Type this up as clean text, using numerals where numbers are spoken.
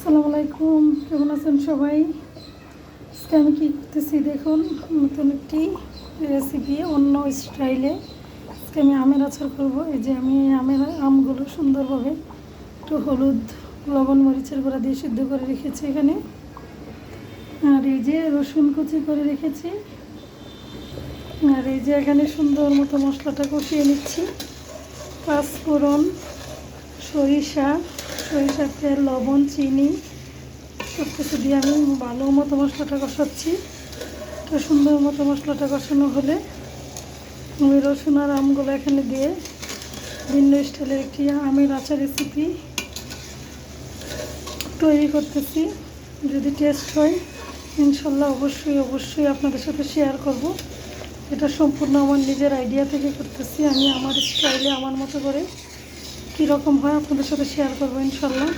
আসসালামু আলাইকুম, কেমন আছেন সবাই? আজকে আমি কী করতেছি দেখুন, নতুন একটি রেসিপি অন্য স্টাইলে। আজকে আমি আমের আচার করব। এই যে আমি আমগুলো সুন্দরভাবে একটু হলুদ, লবণ, মরিচের গুঁড়া দিয়ে সিদ্ধ করে রেখেছি এখানে। আর এই যে রসুন কুচি করে রেখেছি। আর এই যে এখানে সুন্দর মতো মশলাটা কষিয়ে নিচ্ছি। পাঁচফোড়ন, সরিষার তেল, লবণ, চিনি সব কিছু দিয়ে আমি ভালো মতো মশলাটা কষাচ্ছি। তো সুন্দর মতো মশলাটা কষানো হলে আমি রসুন আর আমগুলো এখানে দিয়ে ভিন্ন স্টাইলের একটি আমের আচার রেসিপি তৈরি করতেছি। যদি টেস্ট হয় ইনশাল্লাহ অবশ্যই আপনাদের সাথে শেয়ার করব। এটা সম্পূর্ণ আমার নিজের আইডিয়া থেকে করতেছি। আমি আমার স্টাইলে আমার মতো করে কীরকম হয় আপনাদের সাথে শেয়ার করবো ইনশাল্লাহ।